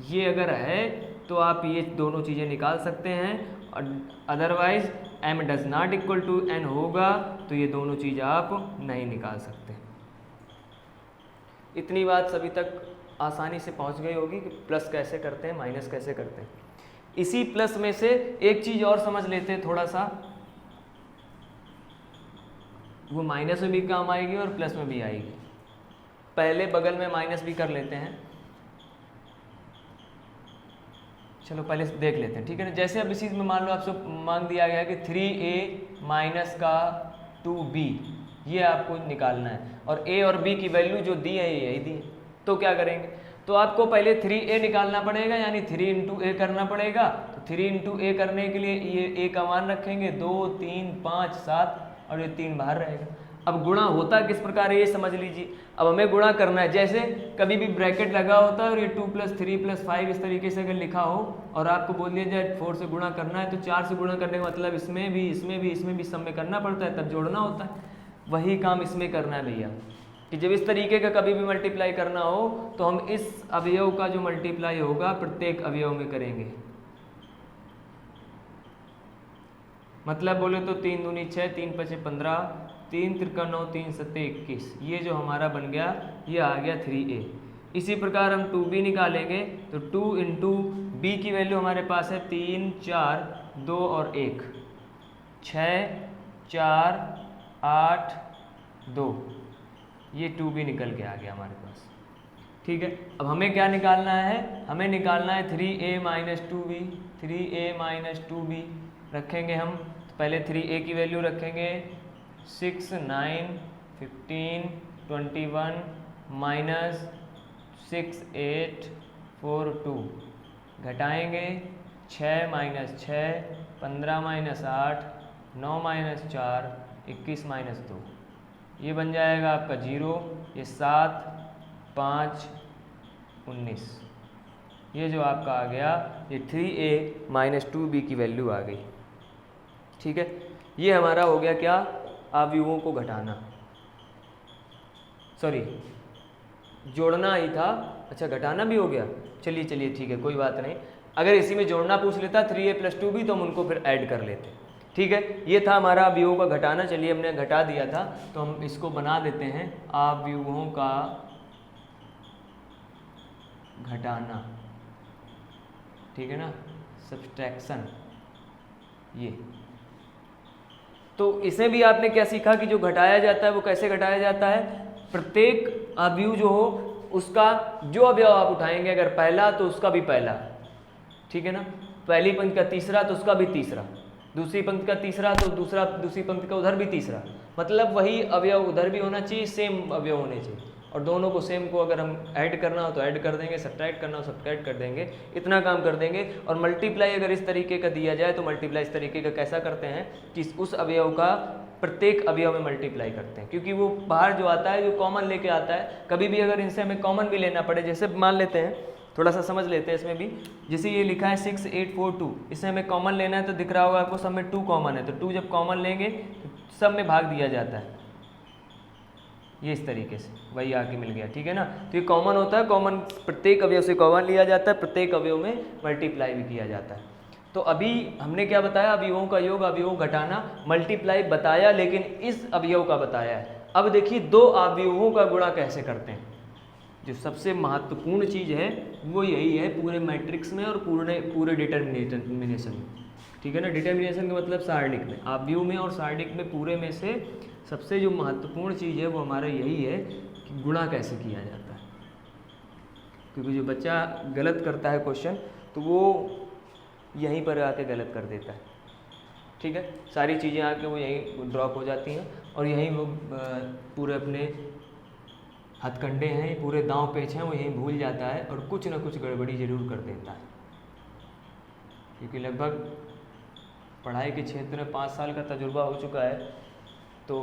A: ये अगर है तो आप ये दोनों चीज़ें निकाल सकते हैं, और otherwise m does not equal to n होगा तो ये दोनों चीज़ आप नहीं निकाल सकते। इतनी बात सभी तक आसानी से पहुंच गई होगी कि प्लस कैसे करते हैं, माइनस कैसे करते हैं। इसी प्लस में से एक चीज़ और समझ लेते हैं थोड़ा सा, वो माइनस में भी काम आएगी और प्लस में भी आएगी। पहले बगल में माइनस भी कर लेते हैं, चलो पहले देख लेते हैं, ठीक है ना। जैसे अब इस चीज़ में मान लो आपसे मांग दिया गया कि 3a माइनस का 2b, ये आपको निकालना है, और a और b की वैल्यू जो दी है यही दी है। तो क्या करेंगे, तो आपको पहले 3a निकालना पड़ेगा, यानी 3 × a करना पड़ेगा। तो 3 × a करने के लिए ये a का मान रखेंगे 2, 3, 5, 7 और ये 3 बाहर रहेगा। अब गुणा होता किस प्रकार है ये समझ लीजिए। अब हमें गुणा करना है, जैसे कभी भी ब्रैकेट लगा होता है और ये 2 + 3 + 5 इस तरीके से अगर लिखा हो और आपको बोल दिया जाए 4 से गुणा करना है, तो 4 से गुणा करने का मतलब इसमें भी इसमें भी इसमें भी सब में करना पड़ता है, तब जोड़ना होता है। वही काम इसमें करना है भैया, कि जब इस तरीके का कभी भी मल्टीप्लाई करना हो तो हम इस अवयव का जो मल्टीप्लाई होगा प्रत्येक अवयव में करेंगे। मतलब बोले तो 3 दूनी 6, 3 × 5 = 15, 3 × 3 = 9, 3 × 7 = 21। ये जो हमारा बन गया ये आ गया 3a। इसी प्रकार हम 2b निकालेंगे, तो 2 × b की वैल्यू हमारे पास है 3, 4, 2 और 1, 6, 4, 8, 2, ये 2b निकल के आ गया हमारे पास। ठीक है, अब हमें क्या निकालना है, हमें निकालना है 3a - 2b। 3a - 2b रखेंगे हम, तो पहले 3a की वैल्यू रखेंगे 6, 9, 15, 21 - 6842 घटाएंगे 6 माइनस 6 15 माइनस 8 9 माइनस 4 21 माइनस 2, ये बन जाएगा आपका 0, ये 7 5 19, ये जो आपका आ गया ये 3a माइनस 2b की वैल्यू आ गई। ठीक है, ये हमारा हो गया क्या, अवयवों को घटाना, सॉरी जोड़ना ही था। अच्छा घटाना भी हो गया, चलिए चलिए ठीक है कोई बात नहीं। अगर इसी में जोड़ना पूछ लेता 3a + 2b तो हम उनको फिर ऐड कर लेते। ठीक है, ये था हमारा अवयवों का घटाना। चलिए हमने घटा दिया था तो हम इसको बना देते हैं अवयवों का घटाना। ठीक है ना, सब्सट्रैक्शन। ये तो इसे भी आपने क्या सीखा कि जो घटाया जाता है वो कैसे घटाया जाता है। प्रत्येक अवयव जो हो उसका जो अवयव आप उठाएंगे, अगर पहला तो उसका भी पहला, ठीक है ना, पहली पंक्ति का तीसरा तो उसका भी तीसरा, दूसरी पंक्ति का तीसरा तो दूसरी पंक्ति का उधर भी तीसरा, मतलब वही अवयव उधर भी होना चाहिए, सेम अवयव होने चाहिए। और दोनों को सेम को अगर हम ऐड करना हो तो ऐड कर देंगे, सब्ट्रैक्ट करना हो सब्ट्रैक्ट कर देंगे, इतना काम कर देंगे। और मल्टीप्लाई अगर इस तरीके का दिया जाए तो मल्टीप्लाई इस तरीके का कैसा करते हैं कि उस अवयव का प्रत्येक अवयव में मल्टीप्लाई करते हैं, क्योंकि वो बाहर जो आता है जो कॉमन लेके आता है। कभी भी अगर इनसे हमें कॉमन भी लेना पड़े, जैसे मान लेते हैं, थोड़ा सा समझ लेते हैं इसमें भी, जैसे ये लिखा है 6842, इससे हमें कॉमन लेना है तो दिख रहा होगा आपको सब में 2 कॉमन है, तो 2 जब कॉमन लेंगे तो सब में भाग दिया जाता है, ये इस तरीके से वही आके मिल गया। ठीक है ना, तो ये कॉमन होता है, कॉमन प्रत्येक अवयव से कॉमन लिया जाता है, प्रत्येक अवयव में मल्टीप्लाई भी किया जाता है। तो अभी हमने क्या बताया, अवयवों का योग, अवयव घटाना, मल्टीप्लाई बताया, लेकिन इस अवयव का बताया है। अब देखिए 2 अवयवों का गुणा कैसे करते हैं। जो सबसे महत्वपूर्ण चीज़ है वो यही है पूरे मैट्रिक्स में और पूरे डिटर्मिनेशन में। ठीक है ना, डिटर्मिनेशन का मतलब सारणिक में, अवयव में और सारणिक में, पूरे में से सबसे जो महत्वपूर्ण चीज़ है वो हमारा यही है कि गुणा कैसे किया जाता है। क्योंकि जो बच्चा गलत करता है क्वेश्चन तो वो यहीं पर आके गलत कर देता है। ठीक है, सारी चीज़ें आके वो यहीं ड्रॉप हो जाती हैं और यहीं वो पूरे अपने हथकंडे हैं, पूरे दांव पेच हैं, वो यहीं भूल जाता है और कुछ ना कुछ गड़बड़ी जरूर कर देता है। क्योंकि लगभग पढ़ाई के क्षेत्र में 5 साल का तजुर्बा हो चुका है, तो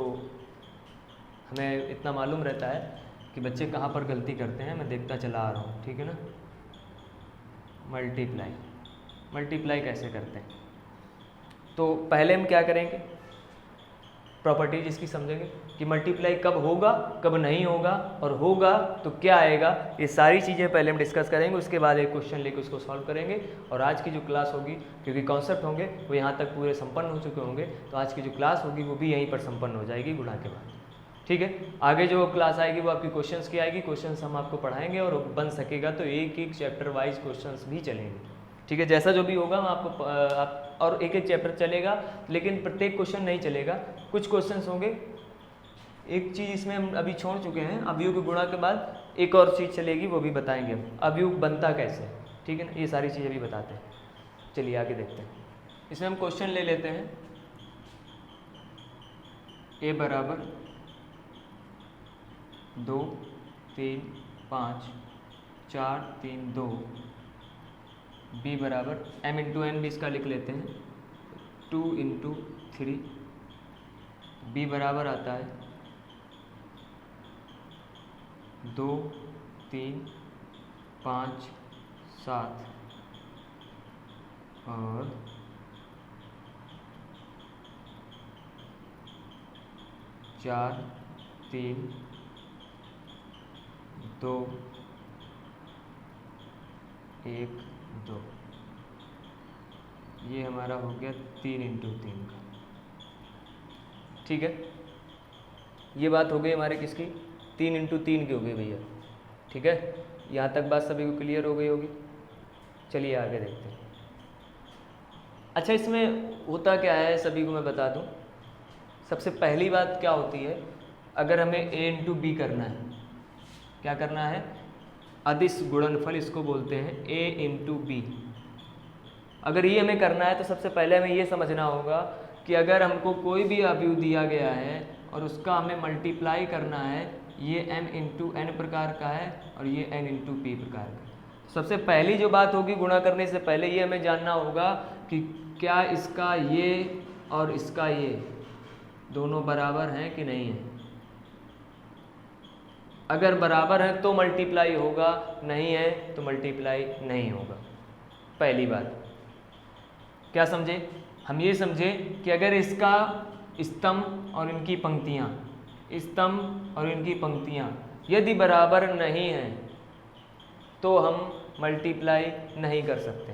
A: हमें इतना मालूम रहता है कि बच्चे कहाँ पर गलती करते हैं, मैं देखता चला आ रहा हूँ। ठीक है ना, मल्टीप्लाई कैसे करते हैं, तो पहले हम क्या करेंगे, प्रॉपर्टीज इसकी समझेंगे कि मल्टीप्लाई कब होगा कब नहीं होगा, और होगा तो क्या आएगा, ये सारी चीज़ें पहले हम डिस्कस करेंगे। उसके बाद एक क्वेश्चन लेके उसको सॉल्व करेंगे। और आज की जो क्लास होगी, क्योंकि कॉन्सेप्ट होंगे वो यहाँ तक पूरे संपन्न हो चुके होंगे, तो आज की जो क्लास होगी वो भी यहीं पर संपन्न हो जाएगी गुणा के बाद। ठीक है, आगे जो क्लास आएगी वो आपकी क्वेश्चंस की आएगी, क्वेश्चंस हम आपको पढ़ाएंगे और बन सकेगा तो एक चैप्टर वाइज क्वेश्चंस भी चलेंगे। ठीक है, जैसा जो भी होगा हम आपको और एक चैप्टर चलेगा, लेकिन प्रत्येक क्वेश्चन नहीं चलेगा, कुछ क्वेश्चंस होंगे। एक चीज़ इसमें हम अभी छोड़ चुके हैं, अवयव के गुणा के बाद एक और चीज़ चलेगी, वो भी बताएंगे हम, अवयव बनता कैसे। ठीक है ना, ये सारी चीज़ें भी बताते हैं। चलिए आगे देखते हैं। इसमें हम क्वेश्चन ले लेते हैं, a बराबर 2 3 5 4 3 2, b बराबर m इंटू एन भी इसका लिख लेते हैं 2 इंटू 3, b बराबर आता है 2 3 5 7 और 4 3 2 1 2, ये हमारा हो गया 3 इंटू 3 का। ठीक है, ये बात हो गई हमारे किसकी, 3 इंटू 3 की हो गई भैया। ठीक है, यहाँ तक बात सभी को क्लियर हो गई होगी। चलिए आगे देखते हैं। अच्छा, इसमें होता क्या है सभी को मैं बता दूं। सबसे पहली बात क्या होती है, अगर हमें a इंटू बी करना है, क्या करना है, अदिश गुणनफल इसको बोलते हैं, a इंटू बी। अगर ये हमें करना है तो सबसे पहले हमें ये समझना होगा कि अगर हमको कोई भी अवयव दिया गया है और उसका हमें मल्टीप्लाई करना है ये m इंटू n प्रकार का है और ये n इंटू p प्रकार का है। सबसे पहली जो बात होगी गुणा करने से पहले ये हमें जानना होगा कि क्या इसका ये और इसका ये दोनों बराबर हैं कि नहीं है। अगर बराबर है तो मल्टीप्लाई होगा, नहीं है तो मल्टीप्लाई नहीं होगा। पहली बात क्या समझे, हम ये समझे कि अगर इसका स्तंभ और इनकी पंक्तियाँ, स्तंभ और इनकी पंक्तियाँ यदि बराबर नहीं हैं तो हम मल्टीप्लाई नहीं कर सकते,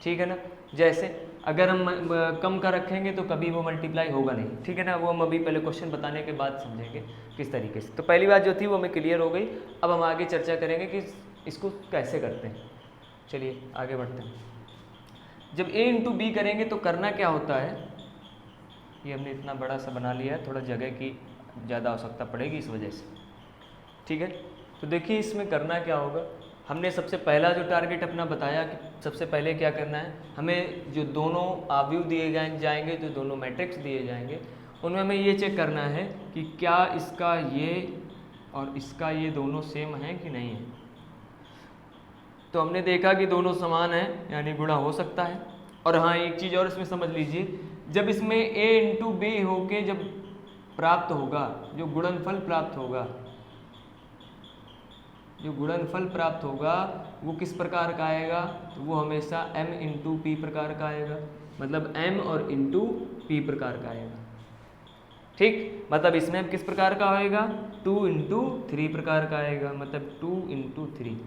A: ठीक है ना। जैसे अगर हम कम का रखेंगे तो कभी वो मल्टीप्लाई होगा नहीं, ठीक है ना। वो हम अभी पहले क्वेश्चन बताने के बाद समझेंगे किस तरीके से। तो पहली बात जो थी वो हमें क्लियर हो गई। अब हम आगे चर्चा करेंगे कि इसको कैसे करते हैं। चलिए आगे बढ़ते हैं। जब a इंटू बी करेंगे तो करना क्या होता है, ये हमने इतना बड़ा सा बना लिया है, थोड़ा जगह की ज़्यादा आवश्यकता पड़ेगी इस वजह से, ठीक है। तो देखिए इसमें करना क्या होगा, हमने सबसे पहला जो टारगेट अपना बताया कि सबसे पहले क्या करना है, हमें जो दोनों आव्यूह दिए जाएंगे, जो दोनों मैट्रिक्स दिए जाएंगे, उनमें हमें ये चेक करना है कि क्या इसका ये और इसका ये दोनों सेम है कि नहीं है। तो हमने देखा कि दोनों समान हैं, यानी गुणा हो सकता है। और हाँ, एक चीज़ और इसमें समझ लीजिए, जब इसमें a इंटू बी होके जब प्राप्त होगा, जो गुणनफल प्राप्त होगा, जो गुणनफल प्राप्त होगा वो किस प्रकार का आएगा, तो वो हमेशा m इंटू पी प्रकार का आएगा, मतलब m और इंटू पी प्रकार का आएगा, ठीक। मतलब इसमें अब किस प्रकार का होएगा, 2 इंटू 3 प्रकार का आएगा, मतलब 2 इंटू 3,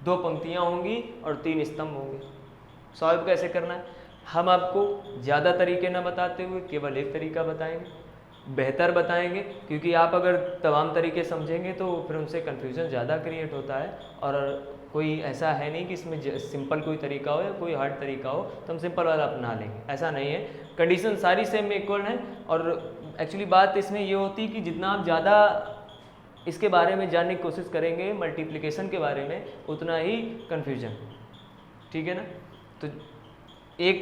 A: 2 पंक्तियाँ होंगी और 3 स्तंभ होंगे। सॉल्व कैसे करना है, हम आपको ज़्यादा तरीके ना बताते हुए केवल एक तरीका बताएंगे, बेहतर बताएंगे, क्योंकि आप अगर तमाम तरीके समझेंगे तो फिर उनसे कन्फ्यूज़न ज़्यादा क्रिएट होता है। और कोई ऐसा है नहीं कि इसमें सिंपल कोई तरीका हो या कोई हार्ड तरीका हो तो हम सिंपल वाला अपना लेंगे, ऐसा नहीं है। कंडीशन सारी सेम इक्वल है। और एक्चुअली बात इसमें ये होती है कि जितना आप ज़्यादा इसके बारे में जानने की कोशिश करेंगे मल्टीप्लिकेशन के बारे में, उतना ही कन्फ्यूजन, ठीक है ना। तो एक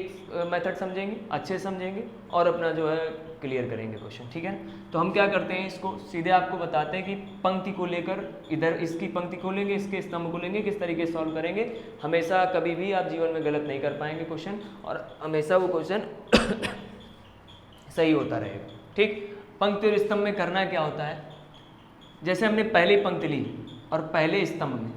A: मेथड समझेंगे, अच्छे समझेंगे और अपना जो है क्लियर करेंगे क्वेश्चन, ठीक है ना। तो हम क्या करते हैं, इसको सीधे आपको बताते हैं कि पंक्ति को लेकर इधर इसकी पंक्ति को लेंगे, इसके स्तंभ को लेंगे, किस तरीके से सॉल्व करेंगे। हमेशा कभी भी आप जीवन में गलत नहीं कर पाएंगे क्वेश्चन, और हमेशा वो क्वेश्चन सही होता रहेगा, ठीक। पंक्ति और स्तंभ में करना क्या होता है, जैसे हमने पहली पंक्ति ली और पहले स्तंभ में,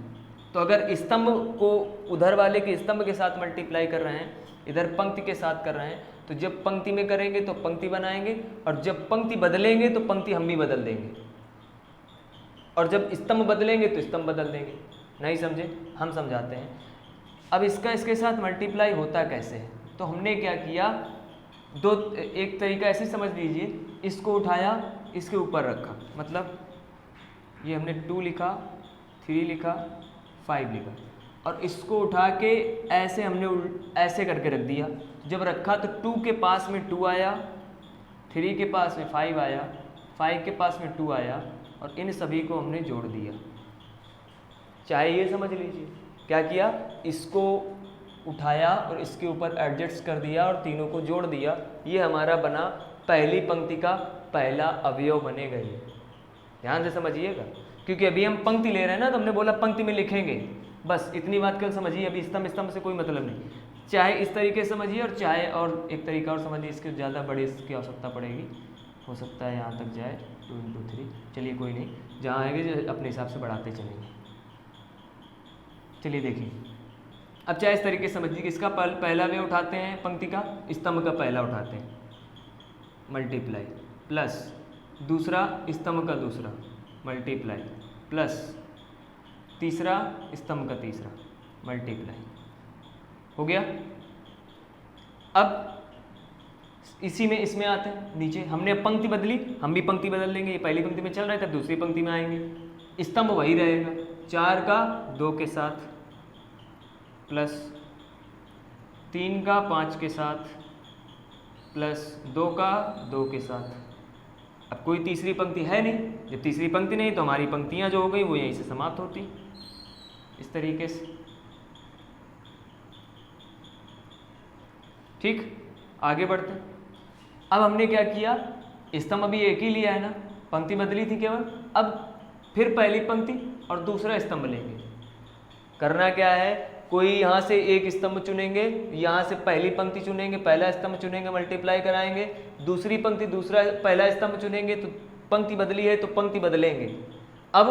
A: तो अगर स्तंभ को उधर वाले के स्तंभ के साथ मल्टीप्लाई कर रहे हैं, इधर पंक्ति के साथ कर रहे हैं, तो जब पंक्ति में करेंगे तो पंक्ति बनाएंगे, और जब पंक्ति बदलेंगे तो पंक्ति हम भी बदल देंगे, और जब स्तंभ बदलेंगे तो स्तंभ बदल देंगे। नहीं समझे, हम समझाते हैं। अब इसका इसके साथ मल्टीप्लाई होता कैसे है, तो हमने क्या किया, एक तरीका ऐसे समझ लीजिए, इसको उठाया, इसके ऊपर रखा, मतलब ये हमने 2 लिखा, 3 लिखा, 5 लिखा, और इसको उठा के ऐसे हमने ऐसे करके रख दिया। जब रखा तो 2 के पास में 2 आया, 3 के पास में 5 आया, 5 के पास में 2 आया, और इन सभी को हमने जोड़ दिया। चाहे ये समझ लीजिए क्या किया, इसको उठाया और इसके ऊपर एडजस्ट कर दिया और तीनों को जोड़ दिया। ये हमारा बना पहली पंक्ति का पहला अवयव बनेगा। ये ध्यान से समझिएगा, क्योंकि अभी हम पंक्ति ले रहे हैं ना, तो हमने बोला पंक्ति में लिखेंगे, बस इतनी बात कल समझिए। अभी स्तंभ से कोई मतलब नहीं, चाहे इस तरीके से समझिए और चाहे और एक तरीका और समझिए, इसके ज़्यादा बड़े इसकी आवश्यकता पड़ेगी, हो सकता है यहाँ तक जाए 2 इंटू 3। चलिए कोई नहीं, जहाँ आएंगे अपने हिसाब से बढ़ाते चलेंगे। चलिए देखिए, अब चाहे इस तरीके से समझिए कि इसका पहला वे उठाते हैं, पंक्ति का स्तंभ का पहला उठाते हैं, मल्टीप्लाई, प्लस दूसरा स्तंभ का दूसरा मल्टीप्लाई, प्लस तीसरा स्तंभ का तीसरा मल्टीप्लाई, हो गया। अब इसी में इसमें आते हैं नीचे, हमने पंक्ति बदली, हम भी पंक्ति बदल लेंगे। ये पहली पंक्ति में चल रहा है, तब दूसरी पंक्ति में आएंगे, स्तंभ वही रहेगा, 4 का 2 के साथ, प्लस 3 का 5 के साथ, प्लस 2 का 2 के साथ। अब कोई तीसरी पंक्ति है नहीं, जब तीसरी पंक्ति नहीं तो हमारी पंक्तियां जो हो गई वो यहीं से समाप्त होती, इस तरीके से, ठीक। आगे बढ़ते हैं। अब हमने क्या किया, स्तंभ अभी एक ही लिया है ना, पंक्ति बदली थी केवल। अब फिर पहली पंक्ति और दूसरा स्तंभ लेंगे। करना क्या है, कोई यहाँ से एक स्तंभ चुनेंगे, यहाँ से पहली पंक्ति चुनेंगे, पहला स्तंभ चुनेंगे, मल्टीप्लाई कराएंगे, दूसरी पंक्ति दूसरा पहला स्तंभ चुनेंगे, तो पंक्ति बदली है तो पंक्ति बदलेंगे। अब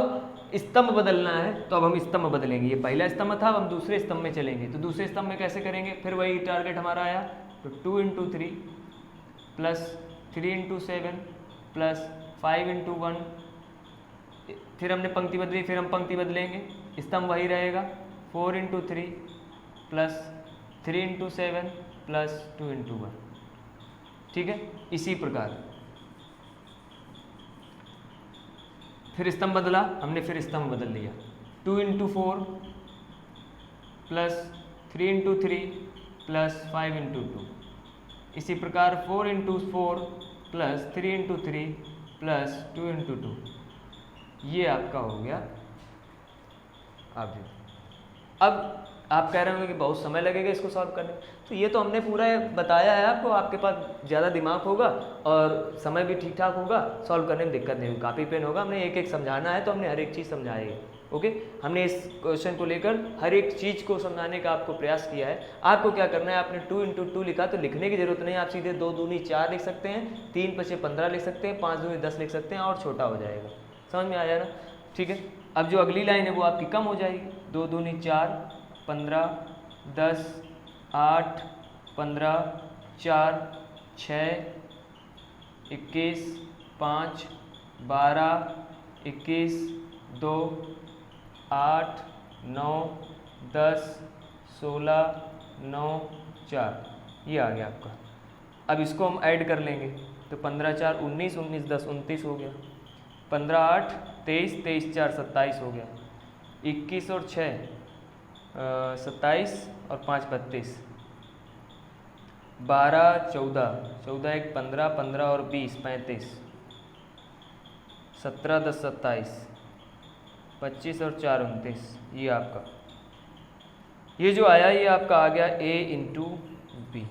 A: स्तंभ बदलना है तो अब हम स्तंभ बदलेंगे। ये पहला स्तंभ था, अब हम दूसरे स्तंभ में चलेंगे। तो दूसरे स्तंभ में कैसे करेंगे, फिर वही टारगेट हमारा आया, तो 2 × 3 प्लस 3 × 7 प्लस 5 × 1, फिर हमने पंक्ति बदली, फिर हम पंक्ति बदलेंगे, स्तंभ वही रहेगा, 4 × 3 प्लस 3 × 7 प्लस 2 × 1। ठीक है, इसी प्रकार फिर स्तंभ बदला हमने, फिर स्तंभ बदल लिया, 2 × 4 प्लस 3 × 3 प्लस 5 × 2। इसी प्रकार 4 × 4 प्लस 3 × 3 प्लस 2 × 2। ये आपका हो गया आगे। अब आप कह रहे होंगे कि बहुत समय लगेगा इसको सॉल्व करने, तो ये तो हमने पूरा बताया है आपको, आपके पास ज़्यादा दिमाग होगा और समय भी ठीक ठाक होगा, सॉल्व करने में दिक्कत नहीं होगी, कापी पेन होगा, हमने एक एक समझाना है तो हमने हर एक चीज़ समझाई है। ओके, हमने इस क्वेश्चन को लेकर हर एक चीज़ को समझाने का आपको प्रयास किया है। आपको क्या करना है, आपने 2 × 2 लिखा तो लिखने की जरूरत नहीं, आप सीधे 2 दूनी 4 लिख सकते हैं, 3 × 5 = 15 लिख सकते हैं, 5 दूनी 10 लिख सकते हैं और छोटा हो जाएगा। समझ में आया ना? ठीक है, अब जो अगली लाइन है वो आपकी कम हो जाएगी, 2 दूनी 4, 15, 10, 8, 15, 4, 6, 21, 5, 12, 21, 2, 8, 9, 10, 16, 9, 4, ये आ गया आपका। अब इसको हम ऐड कर लेंगे तो 15 × 4 = 19, 19 × 10 = 29 हो गया, 15 × 8 = 23, 23 × 4 = 27 हो गया, 21 और 6 27 और 5 = 32, 12 14, 14 1 15, 15 और 20 = 35, 17 10 27, 25 और 4 = 29। ये आपका, ये जो आया ये आपका आ गया A × B।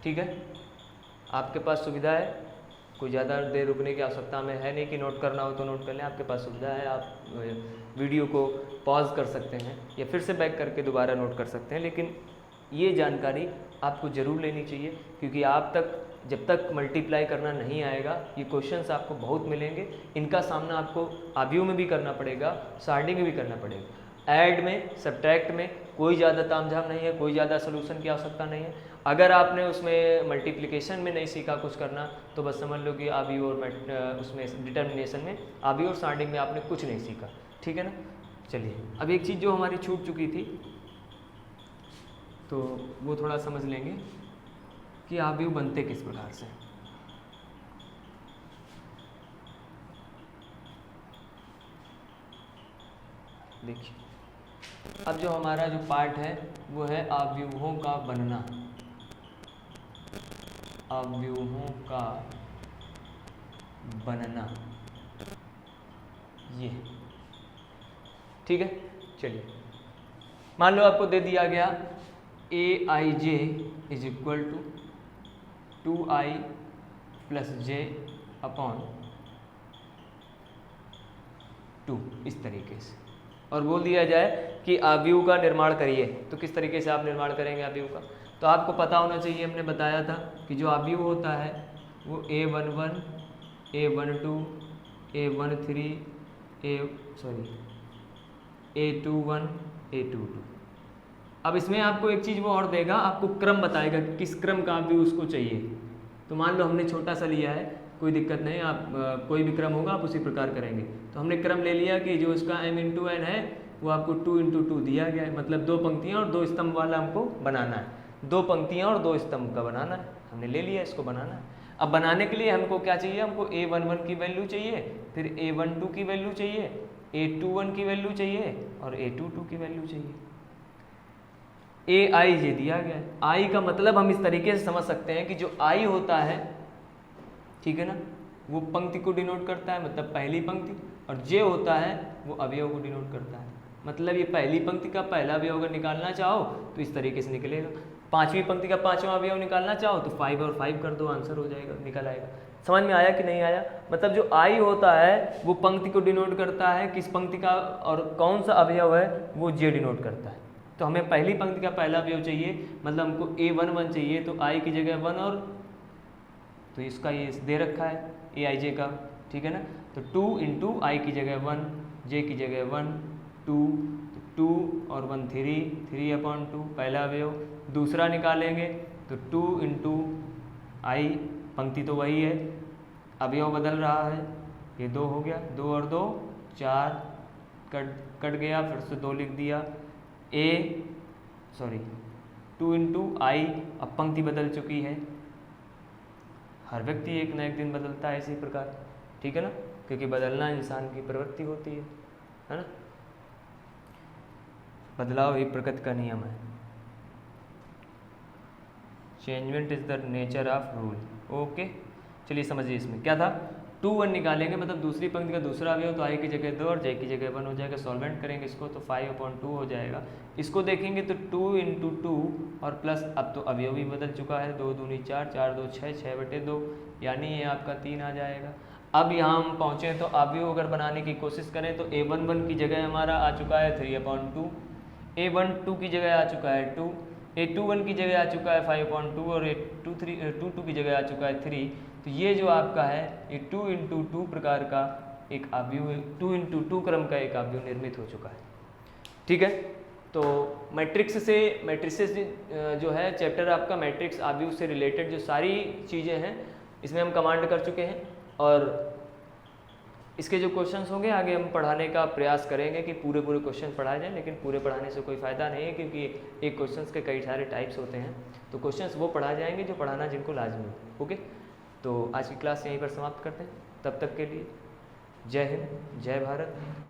A: ठीक है, आपके पास सुविधा है, कोई ज़्यादा देर रुकने की आवश्यकता हमें है नहीं कि नोट करना हो तो नोट कर लें, आपके पास सुविधा है, आप वीडियो को पॉज कर सकते हैं या फिर से बैक करके दोबारा नोट कर सकते हैं। लेकिन ये जानकारी आपको ज़रूर लेनी चाहिए, क्योंकि आप तक जब तक मल्टीप्लाई करना नहीं आएगा, ये क्वेश्चंस आपको बहुत मिलेंगे, इनका सामना आपको आव्यूह में भी करना पड़ेगा, सारणी में भी करना पड़ेगा। ऐड में, सब्ट्रैक्ट में कोई ज़्यादा तामझाम नहीं है, कोई ज़्यादा सोल्यूशन की आवश्यकता नहीं है। अगर आपने उसमें मल्टीप्लिकेशन में नहीं सीखा कुछ करना, तो बस समझ लो कि आव्यूह और उसमें डिटर्मिनेशन में, आव्यूह और सारणी में आपने कुछ नहीं सीखा। ठीक है ना? चलिए, अब एक चीज़ जो हमारी छूट चुकी थी तो वो थोड़ा समझ लेंगे कि आव्यूह बनते किस प्रकार से। देखिए, अब जो हमारा जो पार्ट है वो है आव्यूहों का बनना, आव्यूहों का बनना, ये ठीक है। चलिए, मान लो आपको दे दिया गया Aij = 2i + j / 2 इस तरीके से, और बोल दिया जाए कि आव्यूह का निर्माण करिए। तो किस तरीके से आप निर्माण करेंगे आव्यूह का, तो आपको पता होना चाहिए, हमने बताया था कि जो आव्यूह होता है वो A11, A12, A13, A21, A22। अब इसमें आपको एक चीज़ वो और देगा, आपको क्रम बताएगा कि किस क्रम का आव्यूह उसको चाहिए। तो मान लो हमने छोटा सा लिया है, कोई दिक्कत नहीं, आप कोई भी क्रम होगा आप उसी प्रकार करेंगे। तो हमने क्रम ले लिया कि जो इसका m × n है वो आपको 2 × 2 दिया गया है, मतलब 2 पंक्तियाँ और 2 स्तंभ वाला हमको बनाना है, 2 पंक्तियाँ और 2 स्तंभ का बनाना है, हमने ले लिया, इसको बनाना है। अब बनाने के लिए हमको क्या चाहिए, हमको A11 की वैल्यू चाहिए, फिर A12 की वैल्यू चाहिए, A21 की वैल्यू चाहिए और A22 की वैल्यू चाहिए। Aij दिया गया है। I का मतलब हम इस तरीके से समझ सकते हैं कि जो I होता है, ठीक है ना, वो पंक्ति को डिनोट करता है, मतलब पहली पंक्ति, और J होता है वो अवयव को डिनोट करता है। मतलब ये पहली पंक्ति का पहला अवयव अगर निकालना चाहो तो इस तरीके से निकलेगा, 5वीं पंक्ति का 5वां अवयव निकालना चाहो तो 5 और 5 कर दो, आंसर हो जाएगा, निकल आएगा। समझ में आया कि नहीं आया? मतलब जो आई होता है वो पंक्ति को डिनोट करता है, किस पंक्ति का, और कौन सा अवयव है वो जे डिनोट करता है। तो हमें पहली पंक्ति का पहला अवयव चाहिए, मतलब हमको A11 चाहिए, तो आई की जगह 1 और तो इसका ये दे रखा है ए आई जे का, ठीक है ना। तो 2 इंटू आई की जगह 1, जे की जगह 1, 2 और 1 3/2 पहला अवयव। दूसरा निकालेंगे तो 2 इंटू आई, पंक्ति तो वही है, अवयव बदल रहा है, ये 2 हो गया, 2 और 2 4, कट गया, फिर से 2 लिख दिया। 2 इंटू आई, अब पंक्ति बदल चुकी है, हर व्यक्ति एक न एक दिन बदलता है इसी प्रकार, ठीक है ना, क्योंकि बदलना इंसान की प्रवृत्ति होती है ना। बदलाव ही प्रकृति का नियम है। Changement is the nature of rule. Okay, चलिए समझिए इसमें क्या था। 2 1 निकालेंगे, मतलब दूसरी पंक्ति का दूसरा अवयव, तो आई की जगह 2 और जे की जगह 1 हो जाएगा। सॉल्वेंट करेंगे इसको तो 5/2 हो जाएगा। इसको देखेंगे तो 2 इंटू 2 और प्लस, अब तो अवयव भी बदल चुका है, 2 दूनी 4, 4 2 6, 6/2, यानी ये आपका 3 आ जाएगा। अब यहाँ हम पहुँचे तो अवयव अगर बनाने की कोशिश करें तो A11 की जगह हमारा आ चुका है 3/2, A12 की जगह आ चुका है 2, A21 की जगह आ चुका है 5/2 और A22 की जगह आ चुका है 3। तो ये जो आपका है ये 2 इंटू 2 प्रकार का एक अवयव, 2 इंटू 2 क्रम का एक अवयव निर्मित हो चुका है, ठीक है। तो मैट्रिक्स जो है चैप्टर आपका मैट्रिक्स अवयव से रिलेटेड जो सारी चीज़ें हैं इसमें हम कमांड कर चुके हैं, और इसके जो क्वेश्चंस होंगे आगे हम पढ़ाने का प्रयास करेंगे कि पूरे क्वेश्चन पढ़ाए जाएं, लेकिन पूरे पढ़ाने से कोई फ़ायदा नहीं है क्योंकि एक क्वेश्चंस के कई सारे टाइप्स होते हैं। तो क्वेश्चंस वो पढ़ाए जाएंगे जो पढ़ाना जिनको लाजमी है। ओके, तो आज की क्लास यहीं पर समाप्त करते हैं। तब तक के लिए जय हिंद, जय भारत।